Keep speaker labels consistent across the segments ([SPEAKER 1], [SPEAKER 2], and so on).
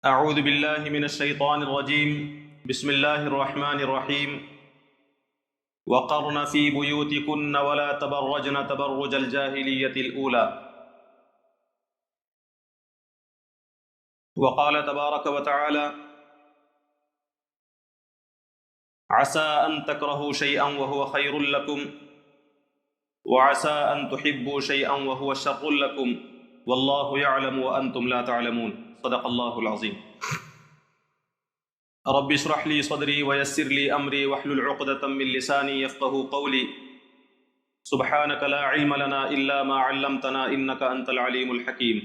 [SPEAKER 1] اعوذ باللہ من الشیطان الرجیم بسم اللہ الرحمن الرحیم وقرن فی بیوتکن ولا تبرجن تبرج الجاہلیۃ الاولی وقال تبارک وتعالی عسى ان تکرہوا شیئا وهو خیر لکم وعسى ان تحبوا شیئا وهو شر لکم واللہ یعلم وانتم لا تعلمون صدق اللہ العظیم۔ رب اشرح لي صدري ويسر لي امري واحلل عقدة من لساني يفقهوا قولي سبحانك لا علم لنا الا ما علمتنا انك انت العليم الحكيم۔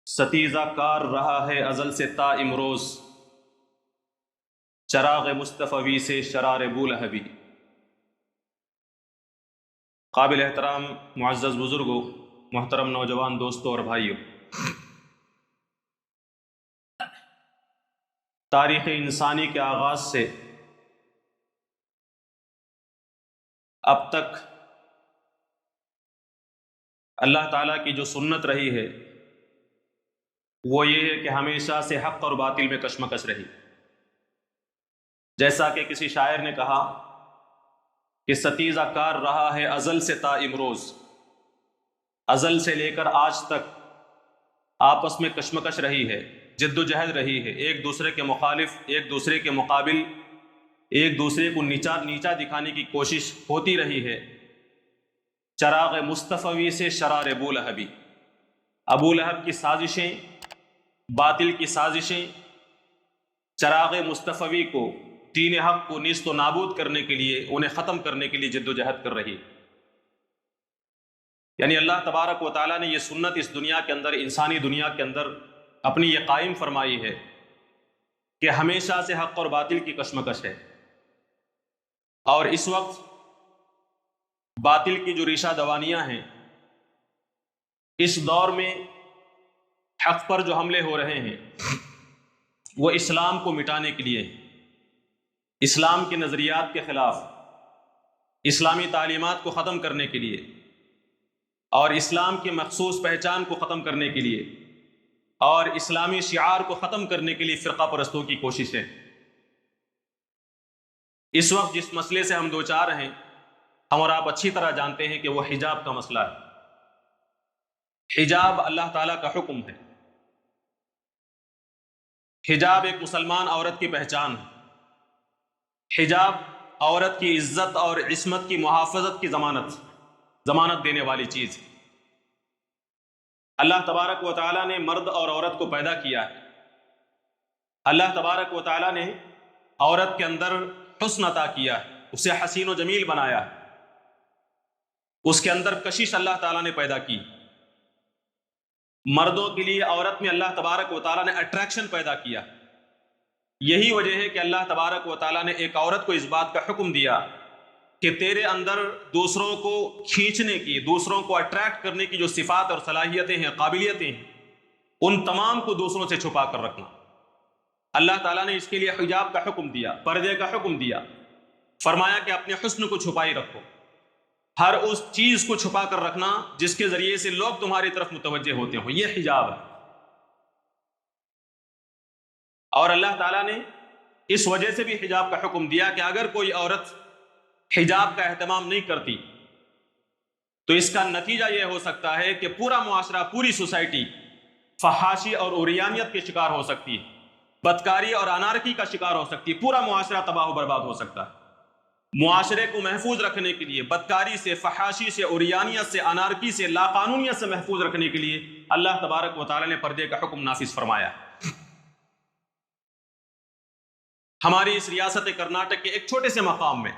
[SPEAKER 1] ستیزہ کار رہا ہے ازل سے تا امروز، چراغ مصطفی سے شرار بولہبی۔ قابل احترام معزز بزرگوں، محترم نوجوان دوستوں اور بھائیوں، تاریخ انسانی کے آغاز سے اب تک اللہ تعالیٰ کی جو سنت رہی ہے وہ یہ ہے کہ ہمیشہ سے حق اور باطل میں کشمکش رہی۔ جیسا کہ کسی شاعر نے کہا کہ ستیزہ کار رہا ہے ازل سے تا امروز، ازل سے لے کر آج تک آپس میں کشمکش رہی ہے، جد و جہد رہی ہے، ایک دوسرے کے مخالف، ایک دوسرے کے مقابل، ایک دوسرے کو نیچا دکھانے کی کوشش ہوتی رہی ہے۔ چراغ مصطفی سے شرار بولہبی، ابو لہب کی سازشیں، باطل کی سازشیں چراغ مصطفی کو، دین حق کو نیست و نابود کرنے کے لیے، انہیں ختم کرنے کے لیے جد و جہد کر رہی۔ یعنی اللہ تبارک و تعالیٰ نے یہ سنت اس دنیا کے اندر، انسانی دنیا کے اندر اپنی یہ قائم فرمائی ہے کہ ہمیشہ سے حق اور باطل کی کشمکش ہے، اور اس وقت باطل کی جو ریشہ دوانیاں ہیں، اس دور میں حق پر جو حملے ہو رہے ہیں وہ اسلام کو مٹانے کے لیے، اسلام کے نظریات کے خلاف، اسلامی تعلیمات کو ختم کرنے کے لیے اور اسلام کی مخصوص پہچان کو ختم کرنے کے لیے اور اسلامی شعار کو ختم کرنے کے لیے فرقہ پرستوں کی کوششیں۔ اس وقت جس مسئلے سے ہم دوچار ہیں، ہم اور آپ اچھی طرح جانتے ہیں کہ وہ حجاب کا مسئلہ ہے۔ حجاب اللہ تعالیٰ کا حکم ہے۔ حجاب ایک مسلمان عورت کی پہچان ہے۔ حجاب عورت کی عزت اور عصمت کی محافظت کی ضمانت دینے والی چیز ہے۔ اللہ تبارک و تعالیٰ نے مرد اور عورت کو پیدا کیا ہے۔ اللہ تبارک و تعالیٰ نے عورت کے اندر حسن عطا کیا ہے، اسے حسین و جمیل بنایا ہے، اس کے اندر کشش اللہ تعالیٰ نے پیدا کی۔ مردوں کے لیے عورت میں اللہ تبارک و تعالیٰ نے اٹریکشن پیدا کیا۔ یہی وجہ ہے کہ اللہ تبارک و تعالیٰ نے ایک عورت کو اس بات کا حکم دیا کہ تیرے اندر دوسروں کو کھینچنے کی، دوسروں کو اٹریکٹ کرنے کی جو صفات اور صلاحیتیں ہیں، قابلیتیں ہیں، ان تمام کو دوسروں سے چھپا کر رکھنا۔ اللہ تعالیٰ نے اس کے لیے حجاب کا حکم دیا، پردے کا حکم دیا، فرمایا کہ اپنے حسن کو چھپائی رکھو، ہر اس چیز کو چھپا کر رکھنا جس کے ذریعے سے لوگ تمہاری طرف متوجہ ہوتے ہوں، یہ حجاب ہے۔ اور اللہ تعالیٰ نے اس وجہ سے بھی حجاب کا حکم دیا کہ اگر کوئی عورت حجاب کا اہتمام نہیں کرتی تو اس کا نتیجہ یہ ہو سکتا ہے کہ پورا معاشرہ، پوری سوسائٹی فحاشی اور عریانیت کے شکار ہو سکتی ہے، بدکاری اور انارکی کا شکار ہو سکتی ہے، پورا معاشرہ تباہ و برباد ہو سکتا ہے۔ معاشرے کو محفوظ رکھنے کے لیے، بدکاری سے، فحاشی سے، عریانیت سے، انارکی سے، لاقانونیت سے محفوظ رکھنے کے لیے اللہ تبارک و تعالیٰ نے پردے کا حکم نافذ فرمایا۔ ہماری اس ریاست کرناٹک کے ایک چھوٹے سے مقام میں،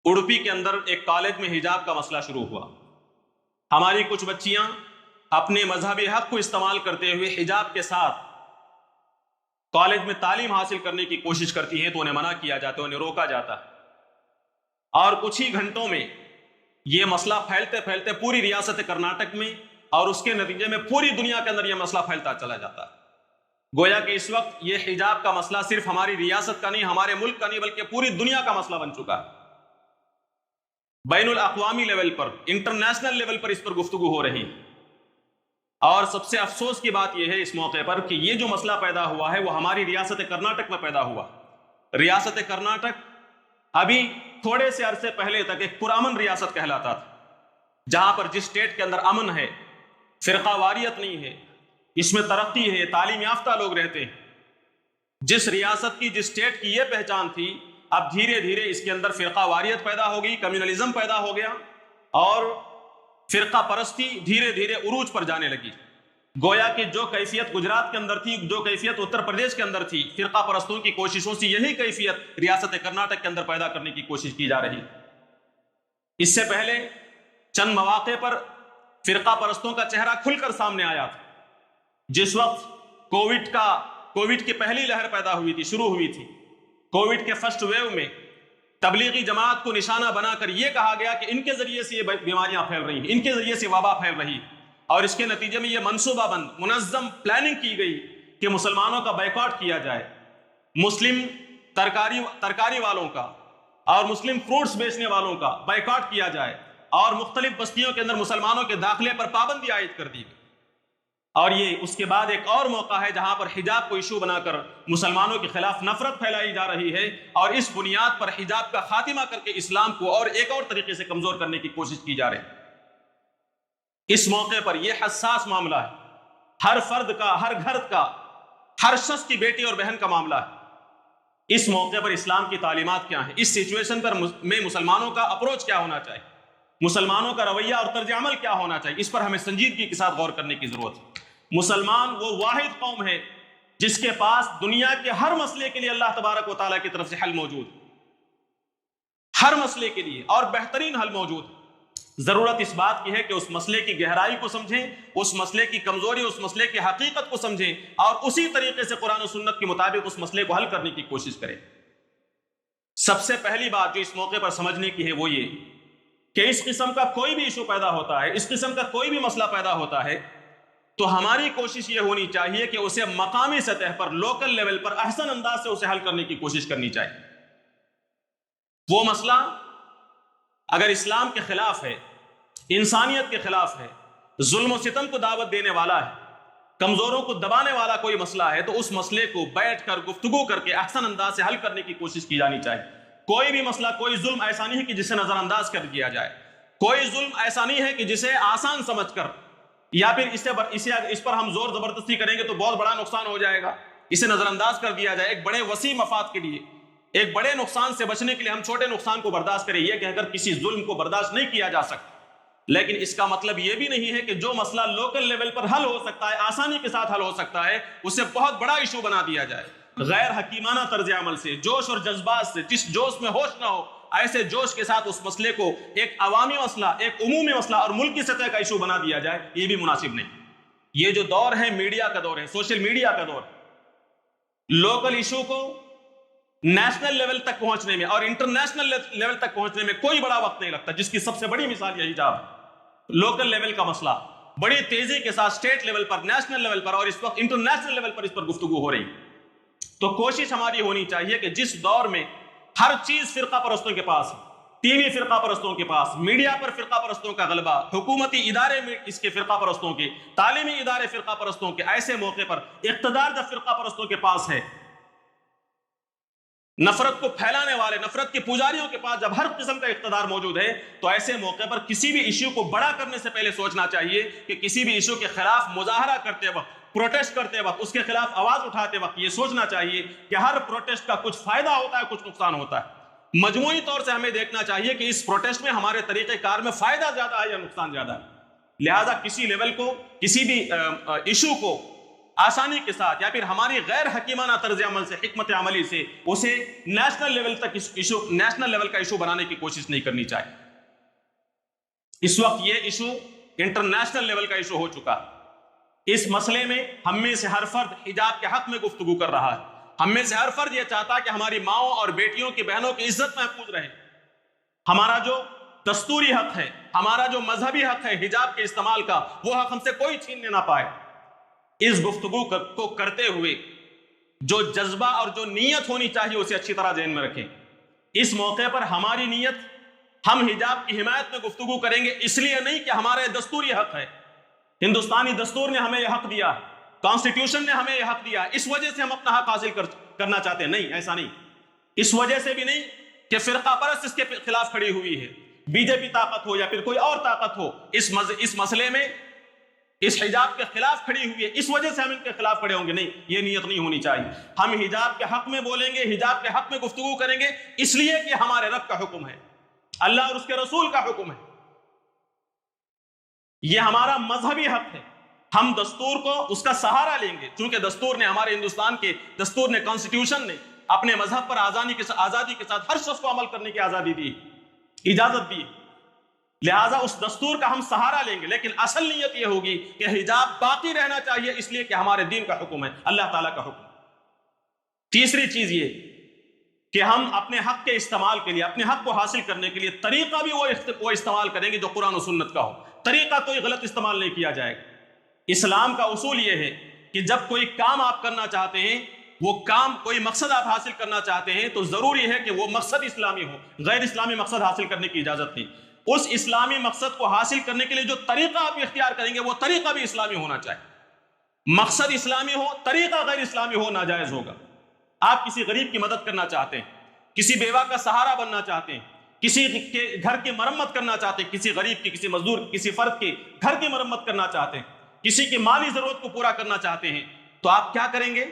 [SPEAKER 1] اڑپی کے اندر ایک کالج میں حجاب کا مسئلہ شروع ہوا۔ ہماری کچھ بچیاں اپنے مذہبی حق کو استعمال کرتے ہوئے حجاب کے ساتھ کالج میں تعلیم حاصل کرنے کی کوشش کرتی ہیں تو انہیں منع کیا جاتا ہے، انہیں روکا جاتا ہے، اور کچھ ہی گھنٹوں میں یہ مسئلہ پھیلتے پھیلتے پوری ریاست کرناٹک میں اور اس کے نتیجے میں پوری دنیا کے اندر یہ مسئلہ پھیلتا چلا جاتا ہے۔ گویا کہ اس وقت یہ حجاب کا مسئلہ صرف ہماری ریاست کا نہیں، ہمارے ملک کا نہیں، بلکہ پوری دنیا کا مسئلہ بن چکا ہے۔ بین الاقوامی لیول پر، انٹرنیشنل لیول پر اس پر گفتگو ہو رہی ہے۔ اور سب سے افسوس کی بات یہ ہے اس موقع پر کہ یہ جو مسئلہ پیدا ہوا ہے وہ ہماری ریاست کرناٹک میں پیدا ہوا۔ ریاست کرناٹک ابھی تھوڑے سے عرصے پہلے تک ایک پرامن ریاست کہلاتا تھا، جہاں پر جس اسٹیٹ کے اندر امن ہے، فرقہ واریت نہیں ہے، اس میں ترقی ہے، تعلیم یافتہ لوگ رہتے ہیں، جس ریاست کی، جس اسٹیٹ کی یہ پہچان تھی، اب دھیرے دھیرے اس کے اندر فرقہ واریت پیدا ہو گئی، کمیونلزم پیدا ہو گیا، اور فرقہ پرستی دھیرے دھیرے عروج پر جانے لگی۔ گویا کہ جو کیفیت گجرات کے اندر تھی، جو کیفیت اتر پردیش کے اندر تھی، فرقہ پرستوں کی کوششوں سے یہی کیفیت ریاست کرناٹک کے اندر پیدا کرنے کی کوشش کی جا رہی۔ اس سے پہلے چند مواقع پر فرقہ پرستوں کا چہرہ کھل کر سامنے آیا تھا۔ جس وقت کووڈ کی پہلی لہر پیدا ہوئی تھی، شروع ہوئی تھی، کووڈ کے فرسٹ ویو میں تبلیغی جماعت کو نشانہ بنا کر یہ کہا گیا کہ ان کے ذریعے سے یہ بیماریاں پھیل رہی ہیں، ان کے ذریعے سے وبا پھیل رہی ہے، اور اس کے نتیجے میں یہ منصوبہ بند، منظم پلاننگ کی گئی کہ مسلمانوں کا بائیکاٹ کیا جائے، مسلم ترکاری والوں کا اور مسلم فروٹس بیچنے والوں کا بائیکاٹ کیا جائے، اور مختلف بستیوں کے اندر مسلمانوں کے داخلے پر پابندی عائد کر دی گئی۔ اور یہ اس کے بعد ایک اور موقع ہے جہاں پر حجاب کو ایشو بنا کر مسلمانوں کے خلاف نفرت پھیلائی جا رہی ہے، اور اس بنیاد پر حجاب کا خاتمہ کر کے اسلام کو اور ایک اور طریقے سے کمزور کرنے کی کوشش کی جا رہی ہے۔ اس موقع پر یہ حساس معاملہ ہے، ہر فرد کا، ہر گھر کا، ہر شخص کی بیٹی اور بہن کا معاملہ ہے۔ اس موقع پر اسلام کی تعلیمات کیا ہیں؟ اس سچویشن پر میں مسلمانوں کا اپروچ کیا ہونا چاہیے؟ مسلمانوں کا رویہ اور طرز عمل کیا ہونا چاہیے؟ اس پر ہمیں سنجیدگی کے ساتھ غور کرنے کی ضرورت ہے۔ مسلمان وہ واحد قوم ہے جس کے پاس دنیا کے ہر مسئلے کے لیے اللہ تبارک و تعالیٰ کی طرف سے حل موجود ہے، ہر مسئلے کے لیے، اور بہترین حل موجود ہے۔ ضرورت اس بات کی ہے کہ اس مسئلے کی گہرائی کو سمجھیں، اس مسئلے کی کمزوری، اس مسئلے کی حقیقت کو سمجھیں، اور اسی طریقے سے قرآن و سنت کے مطابق اس مسئلے کو حل کرنے کی کوشش کریں۔ سب سے پہلی بات جو اس موقع پر سمجھنے کی ہے وہ یہ کہ اس قسم کا کوئی بھی ایشو پیدا ہوتا ہے، اس قسم کا کوئی بھی مسئلہ پیدا ہوتا ہے، تو ہماری کوشش یہ ہونی چاہیے کہ اسے مقامی سطح پر، لوکل لیول پر احسن انداز سے اسے حل کرنے کی کوشش کرنی چاہیے۔ وہ مسئلہ اگر اسلام کے خلاف ہے، انسانیت کے خلاف ہے، ظلم و ستم کو دعوت دینے والا ہے، کمزوروں کو دبانے والا کوئی مسئلہ ہے، تو اس مسئلے کو بیٹھ کر گفتگو کر کے احسن انداز سے حل کرنے کی کوشش کی جانی چاہیے۔ کوئی بھی مسئلہ، کوئی ظلم ایسا نہیں ہے کہ جسے نظر انداز کر دیا جائے، کوئی ظلم ایسا نہیں ہے کہ جسے آسان سمجھ کر یا پھر اس پر ہم زور زبردستی کریں گے تو بہت بڑا نقصان ہو جائے گا، اسے نظر انداز کر دیا جائے۔ ایک بڑے وسیع مفاد کے لیے، ایک بڑے نقصان سے بچنے کے لیے ہم چھوٹے نقصان کو برداشت کریں، یہ کہہ کر کسی ظلم کو برداشت نہیں کیا جا سکتا۔ لیکن اس کا مطلب یہ بھی نہیں ہے کہ جو مسئلہ لوکل لیول پر حل ہو سکتا ہے، آسانی کے ساتھ حل ہو سکتا ہے، اسے بہت بڑا ایشو بنا دیا جائے۔ غیر حکیمانہ طرز عمل سے، جوش اور جذبات سے، جس جوش میں ہوش نہ ہو، ایسے جوش کے ساتھ اس مسئلے کو ایک عوامی مسئلہ، ایک عمومی مسئلہ اور ملکی سطح کا ایشو بنا دیا جائے، یہ بھی مناسب نہیں۔ یہ جو دور ہے میڈیا کا دور ہے، سوشل میڈیا کا دور، لوکل ایشو کو نیشنل لیول تک پہنچنے میں اور انٹرنیشنل لیول تک پہنچنے میں کوئی بڑا وقت نہیں لگتا، جس کی سب سے بڑی مثال یہی حجاب ہے۔ لوکل لیول کا مسئلہ بڑی تیزی کے ساتھ اسٹیٹ لیول پر، نیشنل لیول پر، اور اس وقت انٹرنیشنل لیول پر اس پر گفتگو ہو رہی۔ تو کوشش ہماری ہونی چاہیے کہ جس دور میں ہر چیز فرقہ پرستوں کے پاس ہے، ٹی وی فرقہ پرستوں کے پاس، میڈیا پر فرقہ پرستوں کا غلبہ، حکومتی ادارے میں اس کے فرقہ پرستوں کے، تعلیمی ادارے فرقہ پرستوں کے، ایسے موقع پر اقتدار جب فرقہ پرستوں کے پاس ہے، نفرت کو پھیلانے والے، نفرت کے پجاریوں کے پاس جب ہر قسم کا اقتدار موجود ہے، تو ایسے موقع پر کسی بھی ایشو کو بڑا کرنے سے پہلے سوچنا چاہیے کہ کسی بھی ایشو کے خلاف مظاہرہ کرتے وقت، پروٹیسٹ کرتے وقت، اس کے خلاف آواز اٹھاتے وقت یہ سوچنا چاہیے کہ ہر پروٹیسٹ کا کچھ فائدہ ہوتا ہے، کچھ نقصان ہوتا ہے۔ مجموعی طور سے ہمیں دیکھنا چاہیے کہ اس پروٹیسٹ میں ہمارے طریقہ کار میں فائدہ زیادہ ہے یا نقصان زیادہ ہے۔ لہٰذا کسی لیول کو، کسی بھی ایشو کو آسانی کے ساتھ یا پھر ہماری غیر حکیمانہ طرز عمل سے، حکمت عملی سے اسے نیشنل لیول تک نیشنل لیول کا ایشو بنانے کی کوشش نہیں کرنی چاہیے۔ اس وقت یہ ایشو انٹرنیشنل لیول کا ایشو ہو چکا۔ اس مسئلے میں ہم میں سے ہر فرد حجاب کے حق میں گفتگو کر رہا ہے۔ ہم میں سے ہر فرد یہ چاہتا ہے کہ ہماری ماؤں اور بیٹیوں کی، بہنوں کی عزت محفوظ رہے۔ ہمارا جو دستوری حق ہے، ہمارا جو مذہبی حق ہے حجاب کے استعمال کا، وہ حق ہم سے کوئی چھیننے نہ پائے۔ اس گفتگو کو کرتے ہوئے جو جذبہ اور جو نیت ہونی چاہیے اسے اچھی طرح ذہن میں رکھیں۔ اس موقع پر ہماری نیت ہم حجاب کی حمایت میں گفتگو کریں گے اس لیے نہیں کہ ہمارے دستوری حق ہے، ہندوستانی دستور نے ہمیں یہ حق دیا، کانسٹیٹیوشن نے ہمیں یہ حق دیا، اس وجہ سے ہم اپنا حق حاصل کرنا چاہتے ہیں، نہیں، ایسا نہیں۔ اس وجہ سے بھی نہیں کہ فرقہ پرست اس کے خلاف کھڑی ہوئی ہے، بی جے پی طاقت ہو یا پھر کوئی اور طاقت ہو اس مسئلے میں اس حجاب کے خلاف کھڑی ہوئی ہے، اس وجہ سے ہم ان کے خلاف کھڑے ہوں گے، نہیں، یہ نیت نہیں ہونی چاہیے۔ ہم حجاب کے حق میں بولیں گے، حجاب کے حق میں گفتگو کریں گے اس لیے کہ ہمارے رب کا حکم ہے، اللہ اور اس کے رسول کا حکم ہے، یہ ہمارا مذہبی حق ہے۔ ہم دستور کو اس کا سہارا لیں گے، چونکہ دستور نے، ہمارے ہندوستان کے دستور نے، کانسٹیٹیوشن نے اپنے مذہب پر آزادی کے ساتھ ہر شخص کو عمل کرنے کی آزادی دی، اجازت دی، لہٰذا اس دستور کا ہم سہارا لیں گے، لیکن اصل نیت یہ ہوگی کہ حجاب باقی رہنا چاہیے اس لیے کہ ہمارے دین کا حکم ہے، اللہ تعالیٰ کا حکم۔ تیسری چیز یہ کہ ہم اپنے حق کے استعمال کے لیے، اپنے حق کو حاصل کرنے کے لیے طریقہ بھی وہ استعمال کریں گے جو قرآن و سنت کا ہو، طریقہ کوئی غلط استعمال نہیں کیا جائے گا۔ اسلام کا اصول یہ ہے کہ جب کوئی کام آپ کرنا چاہتے ہیں، وہ کام، کوئی مقصد آپ حاصل کرنا چاہتے ہیں تو ضروری ہے کہ وہ مقصد اسلامی ہو، غیر اسلامی مقصد حاصل کرنے کی اجازت نہیں۔ اس اسلامی مقصد کو حاصل کرنے کے لیے جو طریقہ آپ اختیار کریں گے وہ طریقہ بھی اسلامی ہونا چاہیے، مقصد اسلامی ہو، طریقہ غیر اسلامی ہو ناجائز ہوگا۔ آپ کسی غریب کی مدد کرنا چاہتے ہیں، کسی بیوہ کا سہارا بننا چاہتے ہیں، کسی کے گھر کی مرمت کرنا چاہتے ہیں، کسی غریب کی، کسی مزدور، کسی فرد کے گھر کی مرمت کرنا چاہتے ہیں، کسی کی مالی ضرورت کو پورا کرنا چاہتے ہیں، تو آپ کیا کریں گے؟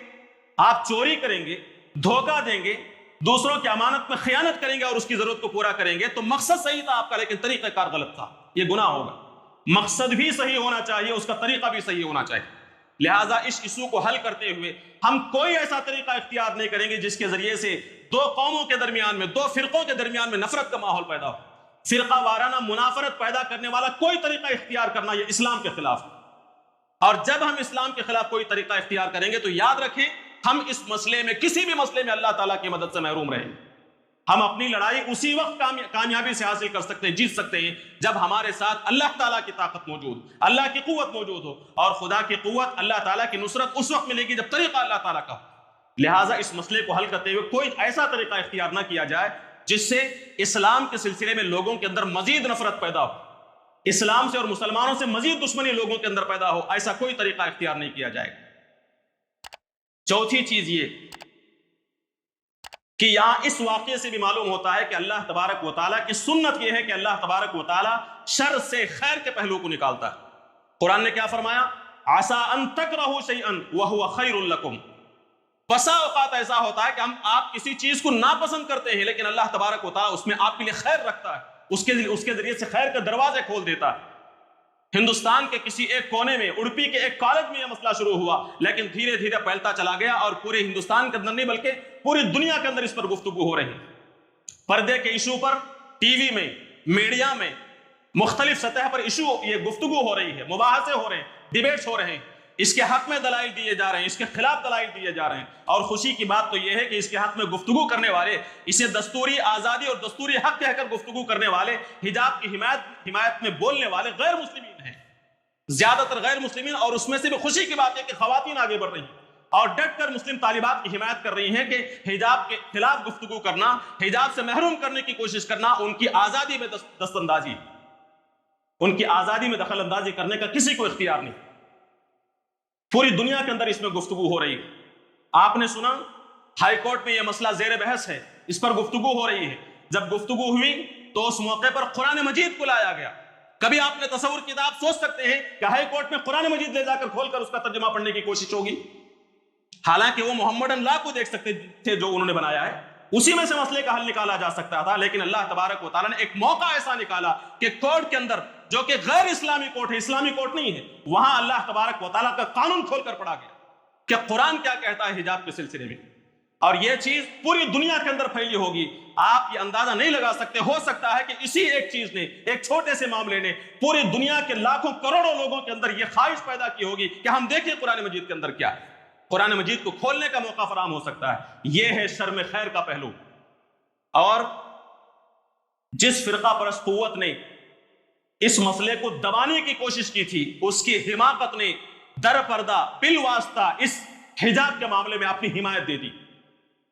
[SPEAKER 1] آپ چوری کریں گے، دھوکہ دیں گے، دوسروں کی امانت میں خیانت کریں گے اور اس کی ضرورت کو پورا کریں گے، تو مقصد صحیح تھا آپ کا لیکن طریقہ کار غلط تھا، یہ گناہ ہوگا۔ مقصد بھی صحیح ہونا چاہیے، اس کا طریقہ بھی صحیح ہونا چاہیے۔ لہٰذا اس ایشو کو حل کرتے ہوئے ہم کوئی ایسا طریقہ اختیار نہیں کریں گے جس کے ذریعے سے دو قوموں کے درمیان میں، دو فرقوں کے درمیان میں نفرت کا ماحول پیدا ہو۔ فرقہ وارانہ منافرت پیدا کرنے والا کوئی طریقہ اختیار کرنا یہ اسلام کے خلاف ہے، اور جب ہم اسلام کے خلاف کوئی طریقہ اختیار کریں گے تو یاد رکھیں ہم اس مسئلے میں، کسی بھی مسئلے میں اللہ تعالیٰ کی مدد سے محروم رہیں گے۔ ہم اپنی لڑائی اسی وقت کامیابی سے حاصل کر سکتے ہیں، جیت سکتے ہیں جب ہمارے ساتھ اللہ تعالیٰ کی طاقت موجود، اللہ کی قوت موجود ہو، اور خدا کی قوت، اللہ تعالیٰ کی نصرت اس وقت ملے گی جب طریقہ اللہ تعالیٰ کا ہو۔ لہٰذا اس مسئلے کو حل کرتے ہوئے کوئی ایسا طریقہ اختیار نہ کیا جائے جس سے اسلام کے سلسلے میں لوگوں کے اندر مزید نفرت پیدا ہو، اسلام سے اور مسلمانوں سے مزید دشمنی لوگوں کے اندر پیدا ہو، ایسا کوئی طریقہ اختیار نہیں کیا جائے گا۔ چوتھی چیز یہ کہ یہاں اس واقعے سے بھی معلوم ہوتا ہے کہ اللہ تبارک و تعالیٰ کی سنت یہ ہے کہ اللہ تبارک و تعالیٰ شر سے خیر کے پہلو کو نکالتا ہے۔ قرآن نے کیا فرمایا؟ عَسَىٰ أَن تَكْرَهُوا شَيْئًا وَهُوَ خَيْرٌ لَكُمْ۔ بسا اوقات ایسا ہوتا ہے کہ آپ کسی چیز کو ناپسند کرتے ہیں لیکن اللہ تبارک و تعالیٰ اس میں آپ کے لیے خیر رکھتا ہے، اس کے ذریعے سے خیر کے دروازے کھول دیتا ہے۔ ہندوستان کے کسی ایک کونے میں، اڑپی کے ایک کالج میں یہ مسئلہ شروع ہوا، لیکن دھیرے دھیرے پھیلتا چلا گیا اور پورے ہندوستان کے اندر نہیں بلکہ پوری دنیا کے اندر اس پر گفتگو ہو رہی ہے۔ پردے کے ایشو پر ٹی وی میں، میڈیا میں، مختلف سطح پر ایشو، یہ گفتگو ہو رہی ہے، مباحثے ہو رہے ہیں، ڈیبیٹس ہو رہے ہیں، اس کے حق میں دلائل دیے جا رہے ہیں، اس کے خلاف دلائل دیے جا رہے ہیں، اور خوشی کی بات تو یہ ہے کہ اس کے حق میں گفتگو کرنے والے، اسے دستوری آزادی اور دستوری حق کہہ کر گفتگو کرنے والے، حجاب کی حمایت میں بولنے والے غیر مسلمین ہیں، زیادہ تر غیر مسلمین، اور اس میں سے بھی خوشی کی بات ہے کہ خواتین آگے بڑھ رہی ہیں اور ڈٹ کر مسلم طالبات کی حمایت کر رہی ہیں کہ حجاب کے خلاف گفتگو کرنا، حجاب سے محروم کرنے کی کوشش کرنا ان کی آزادی میں دست اندازی، ان کی آزادی میں دخل اندازی کرنے کا کسی کو اختیار نہیں۔ پوری دنیا کے اندر اس میں گفتگو ہو رہی ہے۔ آپ نے سنا ہائی کورٹ میں یہ مسئلہ زیر بحث ہے، اس پر گفتگو ہو رہی ہے۔ جب گفتگو ہوئی تو اس موقع پر قرآن مجید کو لایا گیا۔ کبھی آپ نے تصور کیا، آپ سوچ سکتے ہیں کہ ہائی کورٹ میں قرآن مجید لے جا کر کھول کر اس کا ترجمہ پڑھنے کی کوشش ہوگی؟ حالانکہ وہ محمدن لا کو دیکھ سکتے تھے جو انہوں نے بنایا ہے، اسی میں سے مسئلے کا حل نکالا جا سکتا تھا، لیکن اللہ تبارک و تعالیٰ نے ایک موقع ایسا نکالا کہ کورٹ کے اندر، جو کہ غیر اسلامی کورٹ ہے، اسلامی کورٹ نہیں ہے، وہاں اللہ تبارک و تعالیٰ کا قانون کھول کر پڑھا گیا کہ قرآن کیا کہتا ہے حجاب کے سلسلے میں، اور یہ چیز پوری دنیا کے اندر پھیلی ہوگی۔ آپ یہ اندازہ نہیں لگا سکتے، ہو سکتا ہے کہ اسی ایک چیز نے، ایک چھوٹے سے معاملے نے پوری دنیا کے لاکھوں کروڑوں لوگوں کے اندر یہ خواہش پیدا کی ہوگی کہ ہم دیکھیں قرآن مجید کے اندر کیا ہے، قرآن مجید کو کھولنے کا موقع فراہم ہو سکتا ہے۔ یہ ہے شرم خیر کا پہلو۔ اور جس فرقہ پرست قوت نے اس مسئلے کو دبانے کی کوشش کی تھی، اس کی حماقت نے در پردہ بالواسطہ اس حجاب کے معاملے میں اپنی حمایت دے دی۔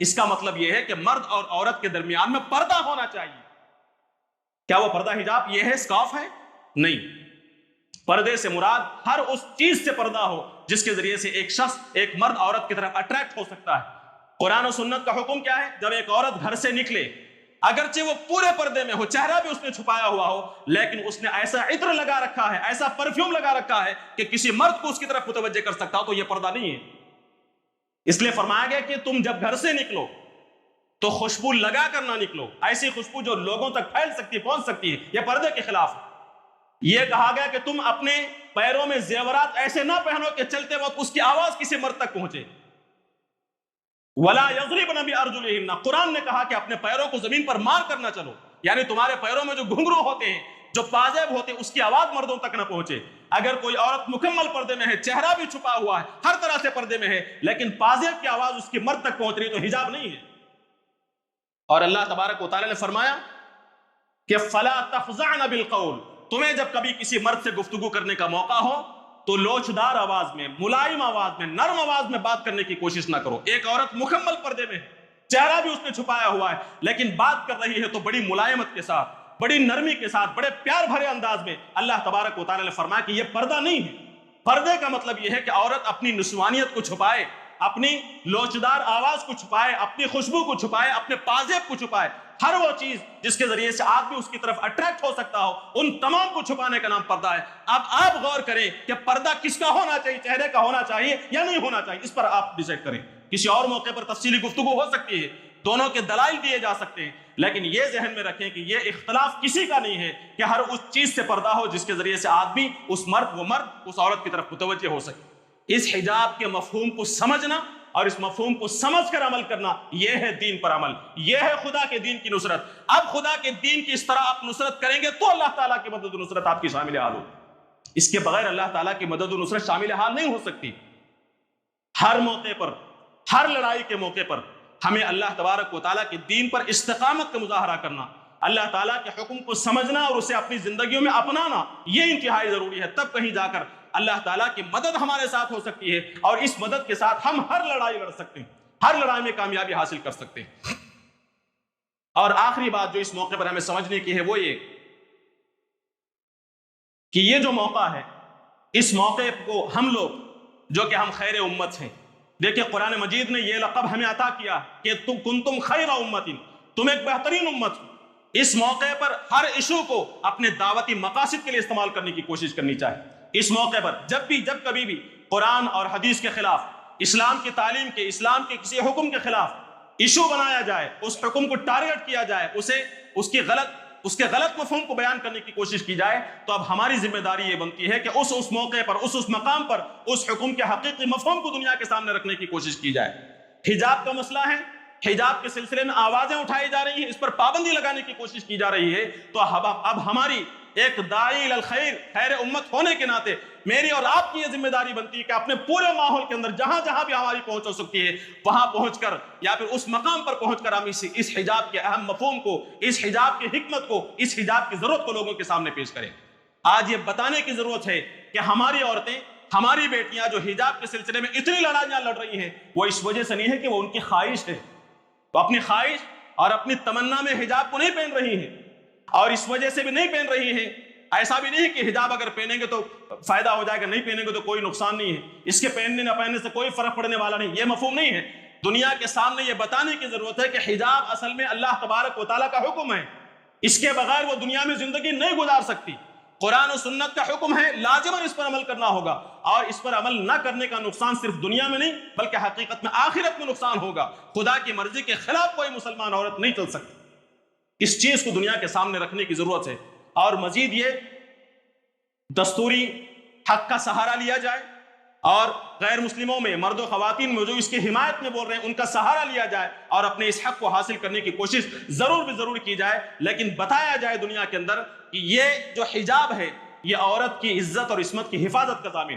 [SPEAKER 1] اس کا مطلب یہ ہے کہ مرد اور عورت کے درمیان میں پردہ ہونا چاہیے. کیا وہ پردہ حجاب یہ ہے، اسکارف ہے؟ نہیں. پردے سے مراد ہر اس چیز سے پردہ ہو جس کے ذریعے سے ایک شخص، ایک مرد عورت کی طرف اٹریکٹ ہو سکتا ہے. قرآن و سنت کا حکم کیا ہے؟ جب ایک عورت گھر سے نکلے، اگرچہ وہ پورے پردے میں ہو، چہرہ بھی اس نے چھپایا ہوا ہو، لیکن اس نے ایسا عطر لگا رکھا ہے، ایسا پرفیوم لگا رکھا ہے کہ کسی مرد کو اس کی طرف متوجہ کر سکتا ہو، تو یہ پردہ نہیں ہے. اس لیے فرمایا گیا کہ تم جب گھر سے نکلو تو خوشبو لگا کر نہ نکلو، ایسی خوشبو جو لوگوں تک پھیل سکتی ہے، پہنچ سکتی ہے. یہ پردے کے خلاف ہے. یہ کہا گیا کہ تم اپنے پیروں میں زیورات ایسے نہ پہنو کہ چلتے وقت اس کی آواز کسی مرد تک پہنچے. وَلَا يَضْرِبْنَ بِأَرْجُلِهِنَّ، قرآن نے کہا کہ اپنے پیروں کو زمین پر مار کر نہ چلو، یعنی تمہارے پیروں میں جو گھنگرو ہوتے ہیں، جو پازیب ہوتے ہیں، اس کی آواز مردوں تک نہ پہنچے. اگر کوئی عورت مکمل پردے میں ہے، چہرہ بھی چھپا ہوا ہے، ہر طرح سے پردے میں ہے، لیکن پازیب کی آواز اس کی مرد تک پہنچ رہی تو حجاب نہیں ہے. اور اللہ تبارک و تعالی نے فرمایا کہ فَلَا تَخْضَعْنَ بِالْقَوْلِ، تمہیں جب کبھی کسی مرد سے گفتگو کرنے کا موقع ہو تو لوچدار آواز میں، ملائم آواز میں، نرم آواز میں بات کرنے کی کوشش نہ کرو. ایک عورت مکمل پردے میں، چہرہ بھی اس نے چھپایا ہوا ہے، لیکن بات کر رہی ہے تو بڑی ملائمت کے ساتھ، بڑی نرمی کے ساتھ، بڑے پیار بھرے انداز میں. اللہ تبارک و تعالی نے فرمایا کہ یہ پردہ نہیں ہے. پردے کا مطلب یہ ہے کہ عورت اپنی نسوانیت کو چھپائے، اپنی لوچدار آواز کو چھپائے، اپنی خوشبو کو چھپائے، اپنے پازیب کو چھپائے. ہر وہ چیز جس کے ذریعے سے آدمی اس کی طرف اٹریکٹ ہو سکتا ہو، ان تمام کو چھپانے کا نام پردہ ہے. اب آپ غور کریں کہ پردہ کس کا ہونا چاہیے، چہرے کا ہونا چاہیے یا نہیں ہونا چاہیے، اس پر آپ ڈیسائیڈ کریں. کسی اور موقع پر تفصیلی گفتگو ہو سکتی ہے، دونوں کے دلائل دیے جا سکتے ہیں، لیکن یہ ذہن میں رکھیں کہ یہ اختلاف کسی کا نہیں ہے کہ ہر اس چیز سے پردہ ہو جس کے ذریعے سے آدمی، اس مرد، وہ مرد اس عورت کی طرف متوجہ ہو سکے. اس حجاب کے مفہوم کو سمجھنا اور اس مفہوم کو سمجھ کر عمل کرنا، یہ ہے دین پر عمل، یہ ہے خدا کے دین کی نصرت. اب خدا کے دین کی اس طرح آپ نصرت کریں گے تو اللہ تعالیٰ کی مدد و نصرت آپ کی شامل حال ہو. اس کے بغیر اللہ تعالیٰ کی مدد و نصرت شامل حال نہیں ہو سکتی. ہر موقع پر، ہر لڑائی کے موقع پر ہمیں اللہ تبارک و تعالیٰ کے دین پر استقامت کا مظاہرہ کرنا، اللہ تعالیٰ کے حکم کو سمجھنا اور اسے اپنی زندگیوں میں اپنانا، یہ انتہائی ضروری ہے. تب کہیں جا کر اللہ تعالیٰ کی مدد ہمارے ساتھ ہو سکتی ہے، اور اس مدد کے ساتھ ہم ہر لڑائی لڑ سکتے ہیں، ہر لڑائی میں کامیابی حاصل کر سکتے ہیں. اور آخری بات جو اس موقع پر ہمیں سمجھنے کی ہے وہ یہ کہ یہ جو موقع ہے، اس موقع کو ہم لوگ جو کہ ہم خیر امت ہیں، دیکھیں قرآن مجید نے یہ لقب ہمیں عطا کیا کہ تم کنتم خیر امت، تم ایک بہترین امت ہو. اس موقع پر ہر ایشو کو اپنے دعوتی مقاصد کے لیے استعمال کرنے کی کوشش کرنی چاہیے. اس موقع پر جب کبھی بھی قرآن اور حدیث کے خلاف، اسلام کی تعلیم کے، اسلام کے کسی حکم کے خلاف ایشو بنایا جائے، اس حکم کو ٹارگٹ کیا جائے، اس کے غلط مفہوم کو بیان کرنے کی کوشش کی جائے، تو اب ہماری ذمہ داری یہ بنتی ہے کہ اس موقع پر، اس مقام پر اس حکم کے حقیقی مفہوم کو دنیا کے سامنے رکھنے کی کوشش کی جائے. حجاب کا مسئلہ ہے، حجاب کے سلسلے میں آوازیں اٹھائی جا رہی ہیں، اس پر پابندی لگانے کی کوشش کی جا رہی ہے. تو اب ہماری ایک داعی الخیر، خیر امت ہونے کے ناطے میری اور آپ کی یہ ذمہ داری بنتی ہے کہ اپنے پورے ماحول کے اندر جہاں جہاں بھی ہماری پہنچ ہو سکتی ہے، وہاں پہنچ کر یا پھر اس مقام پر پہنچ کر ہم اس حجاب کے اہم مفہوم کو، اس حجاب کی حکمت کو، اس حجاب کی ضرورت کو لوگوں کے سامنے پیش کریں. آج یہ بتانے کی ضرورت ہے کہ ہماری عورتیں، ہماری بیٹیاں جو حجاب کے سلسلے میں اتنی لڑائیاں لڑ رہی ہیں، وہ اس وجہ سے نہیں ہے کہ وہ ان کی خواہش ہے، تو اپنی خواہش اور اپنی تمنا میں حجاب کو نہیں پہن رہی ہیں، اور اس وجہ سے بھی نہیں پہن رہی ہیں. ایسا بھی نہیں کہ حجاب اگر پہنیں گے تو فائدہ ہو جائے گا، نہیں پہنیں گے تو کوئی نقصان نہیں ہے، اس کے پہننے نہ پہننے سے کوئی فرق پڑنے والا نہیں، یہ مفہوم نہیں ہے. دنیا کے سامنے یہ بتانے کی ضرورت ہے کہ حجاب اصل میں اللہ تبارک و تعالیٰ کا حکم ہے، اس کے بغیر وہ دنیا میں زندگی نہیں گزار سکتی. قرآن و سنت کا حکم ہے، لازماً اس پر عمل کرنا ہوگا، اور اس پر عمل نہ کرنے کا نقصان صرف دنیا میں نہیں بلکہ حقیقت میں آخرت میں نقصان ہوگا. خدا کی مرضی کے خلاف کوئی مسلمان عورت نہیں چل سکتی. اس چیز کو دنیا کے سامنے رکھنے کی ضرورت ہے. اور مزید یہ دستوری حق کا سہارا لیا جائے، اور غیر مسلموں میں، مرد و خواتین میں جو اس کی حمایت میں بول رہے ہیں، ان کا سہارا لیا جائے اور اپنے اس حق کو حاصل کرنے کی کوشش ضرور کی جائے. لیکن بتایا جائے دنیا کے اندر کہ یہ جو حجاب ہے یہ عورت کی عزت اور عصمت کی حفاظت کا ضامن.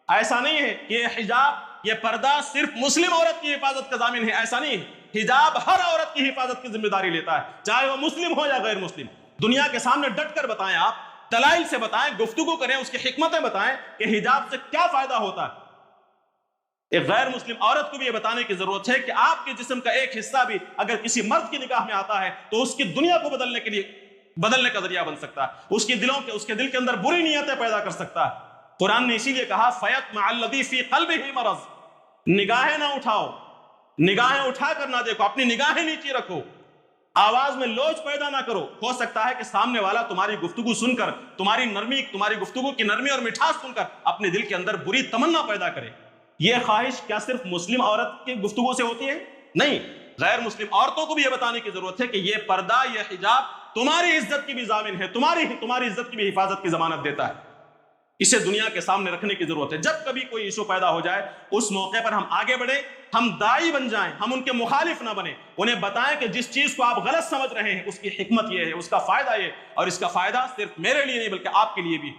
[SPEAKER 1] ایسا نہیں ہے کہ یہ حجاب، یہ پردہ صرف مسلم عورت کی حفاظت کا ضامن ہے، ایسا نہیں ہے. حجاب ہر عورت کی حفاظت کی ذمہ داری لیتا ہے، چاہے وہ مسلم ہو یا غیر مسلم. دنیا کے سامنے ڈٹ کر بتائیں، آپ دلائل سے بتائیں، گفتگو کریں، اس کی حکمتیں بتائیں کہ حجاب سے کیا فائدہ ہوتا ہے. ایک غیر مسلم عورت کو بھی یہ بتانے کی ضرورت ہے کہ آپ کے جسم کا ایک حصہ بھی اگر کسی مرد کی نگاہ میں آتا ہے تو اس کی دنیا کو بدلنے کا ذریعہ بن سکتا ہے، اس کے دل کے اندر بری نیتیں پیدا کر سکتا ہے۔ قرآن نے اسی لیے کہا فَيَطْمَعَ الَّذِي فِي قَلْبِهِ مَرَضٌ، نگاہیں نہ اٹھاؤ، نگاہیں اٹھا کر نہ دیکھو، اپنی نگاہیں نیچی رکھو، آواز میں لوچ پیدا نہ کرو۔ ہو سکتا ہے کہ سامنے والا تمہاری گفتگو سن کر، تمہاری گفتگو کی نرمی اور مٹھاس سن کر اپنے دل کے اندر بری تمنا پیدا کرے۔ یہ خواہش کیا صرف مسلم عورت کی گفتگو سے ہوتی ہے؟ نہیں، غیر مسلم عورتوں کو بھی یہ بتانے کی ضرورت ہے کہ یہ پردہ، یہ حجاب تمہاری عزت کی بھی ضامن ہے، تمہاری عزت کی بھی حفاظت کی ضمانت دیتا ہے۔ اسے دنیا کے سامنے رکھنے کی ضرورت ہے۔ جب کبھی کوئی ایشو پیدا ہو جائے اس موقع پر ہم آگے بڑھیں، ہم داعی بن جائیں، ہم ان کے مخالف نہ بنیں، انہیں بتائیں کہ جس چیز کو آپ غلط سمجھ رہے ہیں اس کی حکمت یہ ہے، اس کا فائدہ یہ، اور اس کا فائدہ صرف میرے لیے نہیں بلکہ آپ کے لیے بھی۔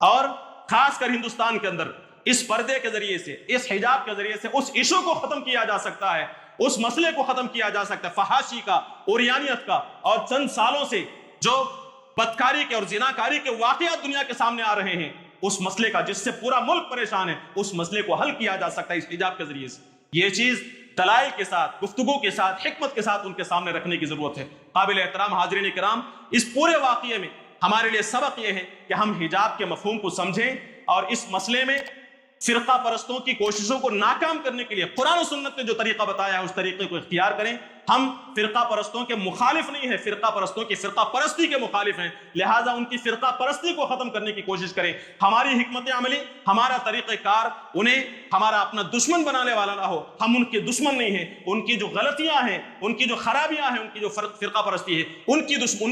[SPEAKER 1] اور خاص کر ہندوستان کے اندر اس پردے کے ذریعے سے، اس حجاب کے ذریعے سے اس ایشو کو ختم کیا جا سکتا ہے، اس مسئلے کو ختم کیا جا سکتا ہے، فحاشی کا، عریانیت کا، اور چند سالوں سے جو بدکاری کے اور زناکاری کے واقعات دنیا کے سامنے آ رہے ہیں، اس مسئلے کا جس سے پورا ملک پریشان ہے، اس مسئلے کو حل کیا جا سکتا ہے اس حجاب کے ذریعے سے۔ یہ چیز دلائل کے ساتھ، گفتگو کے ساتھ، حکمت کے ساتھ ان کے سامنے رکھنے کی ضرورت ہے۔ قابل احترام حاضرین کرام، اس پورے واقعے میں ہمارے لیے سبق یہ ہے کہ ہم حجاب کے مفہوم کو سمجھیں اور اس مسئلے میں فرقہ پرستوں کی کوششوں کو ناکام کرنے کے لیے قرآن و سنت نے جو طریقہ بتایا ہے اس طریقے کو اختیار کریں۔ ہم فرقہ پرستوں کے مخالف نہیں ہیں، فرقہ پرستوں کی فرقہ پرستی کے مخالف ہیں، لہٰذا ان کی فرقہ پرستی کو ختم کرنے کی کوشش کریں۔ ہماری حکمت عملی، ہمارا طریقہ کار انہیں ہمارا اپنا دشمن بنانے والا نہ ہو۔ ہم ان کے دشمن نہیں ہیں، ان کی جو غلطیاں ہیں، ان کی جو خرابیاں ہیں، ان کی جو فرقہ پرستی ہے، ان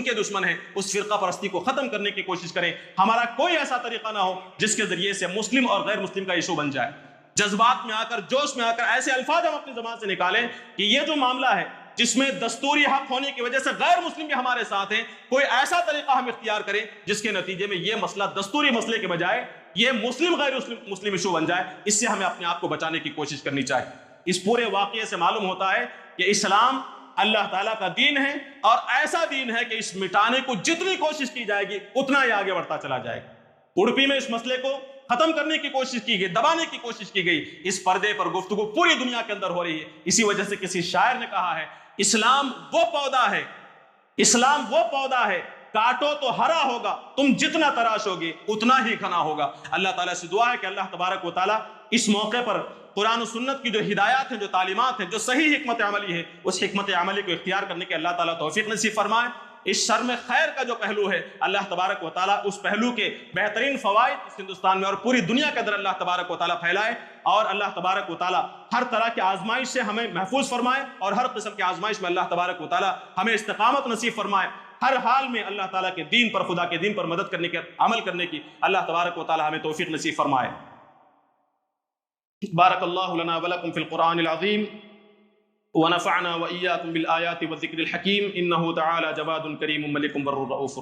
[SPEAKER 1] کے دشمن ہیں، اس فرقہ پرستی کو ختم کرنے کی کوشش کریں۔ ہمارا کوئی ایسا طریقہ نہ ہو جس کے ذریعے سے مسلم اور غیر مسلم کا ایشو بن جائے۔ جذبات میں آ کر، جوش میں آ کر ایسے الفاظ ہم اپنی زبان سے نکالیں کہ یہ جو معاملہ ہے جس میں دستوری حق ہونے کی وجہ سے غیر مسلم بھی ہمارے ساتھ ہیں، کوئی ایسا طریقہ ہم اختیار کریں جس کے نتیجے میں یہ مسئلہ دستوری مسئلے کے بجائے یہ مسلم غیر مسلم ایشو بن جائے۔ اس سے ہمیں اپنے آپ کو بچانے کی کوشش کرنی چاہیے۔ اس پورے واقعے سے معلوم ہوتا ہے کہ اسلام اللہ تعالیٰ کا دین ہے، اور ایسا دین ہے کہ اس مٹانے کو جتنی کوشش کی جائے گی اتنا ہی آگے بڑھتا چلا جائے گا۔ اڑپی میں اس مسئلے کو ختم کرنے کی کوشش کی گئی، دبانے کی کوشش کی گئی، اس پردے پر گفتگو پوری دنیا کے اندر ہو رہی ہے۔ اسی وجہ سے کسی شاعر نے کہا ہے، اسلام وہ پودا ہے کاٹو تو ہرا ہوگا، تم جتنا تراشو گے اتنا ہی گھنا ہوگا۔ اللہ تعالیٰ سے دعا ہے کہ اللہ تبارک و تعالیٰ اس موقع پر قرآن و سنت کی جو ہدایات ہیں، جو تعلیمات ہیں، جو صحیح حکمت عملی ہے، اس حکمت عملی کو اختیار کرنے کے اللہ تعالیٰ توفیق نصیب فرمائے۔ اس شر میں خیر کا جو پہلو ہے، اللہ تبارک و تعالیٰ اس پہلو کے بہترین فوائد اس ہندوستان میں اور پوری دنیا کے اندر اللہ تبارک و تعالیٰ پھیلائے، اور اللہ تبارک و تعالیٰ ہر طرح کی آزمائش سے ہمیں محفوظ فرمائے، اور ہر قسم کی آزمائش میں اللہ تبارک و تعالیٰ ہمیں استقامت نصیب فرمائے۔ ہر حال میں اللہ تعالیٰ کے دین پر، خدا کے دین پر مدد کرنے کے، عمل کرنے کی اللہ تبارک و تعالیٰ ہمیں توفیق نصیب فرمائے۔ بارک اللہ لنا ولکم فی القرآن العظیم، ونفعنا وإياكم بالآيات والذكر الحكيم، إنه تعالى جواد كريم ملك بر رؤوف۔